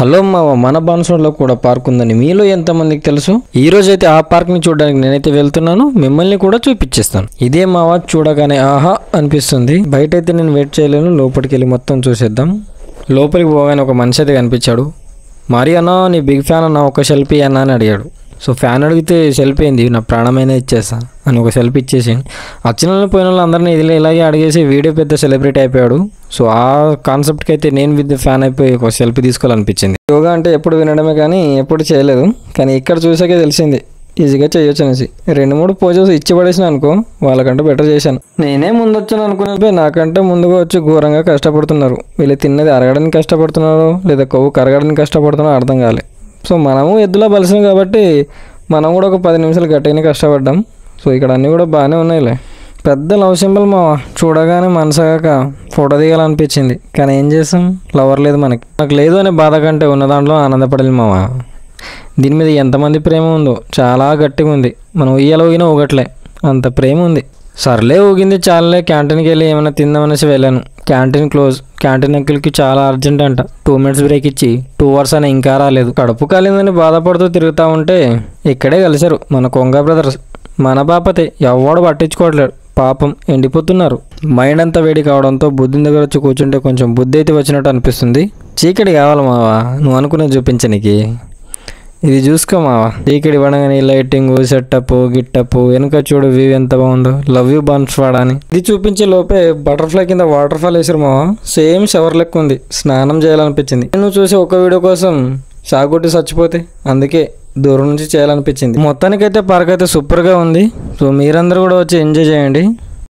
Hello మావ, మన బాన్సోడ్లో కూడా పార్క్ ఉందని మీలో ఎంతమందికి తెలుసు? ఈ రోజు అయితే ఆ పార్క్ ని చూడడానికి నేనైతే వెళ్తున్నాను, మిమ్మల్ని కూడా చూపించేస్తాను. ఇదే మావ, చూడగానే ఆహా అనిపిస్తుంది. బయట అయితే నేను వెయిట్ చేయలేను, లోపలికి వెళ్ళి మొత్తం చూసేద్దాం. లోపలికి పోగానే ఒక మనిషి అయితే కనిపించాడు. మరి అన్న, నీ బిగ్ ఫ్యాన్ అన్న, ఒక సెల్ఫీ అన్న అని అడిగాడు. సో ఫ్యాన్ అడిగితే సెల్ఫీ ఏంది, నా ప్రాణమైనా ఇచ్చేస్తా అని ఒక సెల్ఫీ ఇచ్చేసి వచ్చిన వాళ్ళు పోయిన వాళ్ళు అందరినీ ఇలాగే అడిగేసి వీడియో పెద్ద సెలబ్రిటీ అయిపోయాడు. సో ఆ కాన్సెప్ట్కి అయితే నేను విత్ ఫ్యాన్ అయిపోయి ఒక సెల్ఫీ తీసుకోవాలనిపించింది. యోగా అంటే ఎప్పుడు వినడమే కానీ ఎప్పుడు చేయలేదు, కానీ ఇక్కడ చూసాకే తెలిసింది ఈజీగా చేయొచ్చు అనేసి. 2-3 పోజెస్ ఇచ్చి పడేసిన అనుకో, వాళ్ళకంటే బెటర్ చేశాను. నేనే ముందు వచ్చాను అనుకునే నాకంటే ముందుగా వచ్చి ఘోరంగా కష్టపడుతున్నారు. వీళ్ళు తిన్నది అరగడానికి కష్టపడుతున్నారు లేదా కొవ్వు కరగడానికి కష్టపడుతున్నారో అర్థం కాలే. సో మనము ఎద్దులా బలిసాం కాబట్టి మనం కూడా ఒక 10 నిమిషాలు గట్టిగానే కష్టపడ్డాం. సో ఇక్కడ అన్నీ కూడా బాగానే ఉన్నాయిలే. పెద్ద లవ్ సింబల్ మావా, చూడగానే మనసాగాక ఫోటో దిగాలనిపించింది, కానీ ఏం చేస్తాం, లవర్ లేదు మనకి. నాకు లేదు అనే బాధ కంటే ఉన్న దాంట్లో ఆనందపడాలి మావా. దీని మీద ఎంతమంది ప్రేమ ఉందో, చాలా గట్టిగా ఉంది. మనం ఉయ్యాల ఊగినా ఊగట్లే, అంత ప్రేమ ఉంది. సర్లే ఊగింది చాలే, క్యాంటీన్కి వెళ్ళి ఏమైనా తిందామనేసి వెళ్ళాను. Canteen close. క్యాంటీన్ అంకుల్కి చాలా అర్జెంట్ అంట. 2 minutes బ్రేక్ ఇచ్చి 2 hours అని ఇంకా రాలేదు. కడుపు కాలిందని బాధపడుతూ తిరుగుతూ ఉంటే ఇక్కడే కలిశారు మన కొంగ బ్రదర్స్. మన బాపతే ఎవడు పట్టించుకోవట్లేడు, పాపం ఎండిపోతున్నారు. మైండ్ అంతా వేడి కావడంతో బుద్ధిని దగ్గర వచ్చి కూర్చుంటే కొంచెం బుద్ధి అయితే వచ్చినట్టు అనిపిస్తుంది. చీకటి కావాలి మావా, నువ్వు అనుకునే చూపించనికి. ఇది చూసుకో మావా, చీకటి పడగానే లైటింగ్, సెటప్, గిట్టప్, వెనుక చూడు వ్యూ ఎంత బాగుందో. లవ్ యూ బాన్స్వాడ్ అని ఇది చూపించే లోపే బటర్ఫ్లై కింద వాటర్ ఫాల్ వేసారు మావా. సేమ్ షవర్ లెక్క ఉంది, స్నానం చేయాలనిపించింది. నేను చూసి ఒక వీడియో కోసం షాకొట్టి చచ్చిపోతే అందుకే దూరం నుంచి చేయాలనిపించింది. మొత్తానికైతే పార్క్ అయితే సూపర్గా ఉంది. సో మీరందరూ కూడా వచ్చి ఎంజాయ్ చేయండి.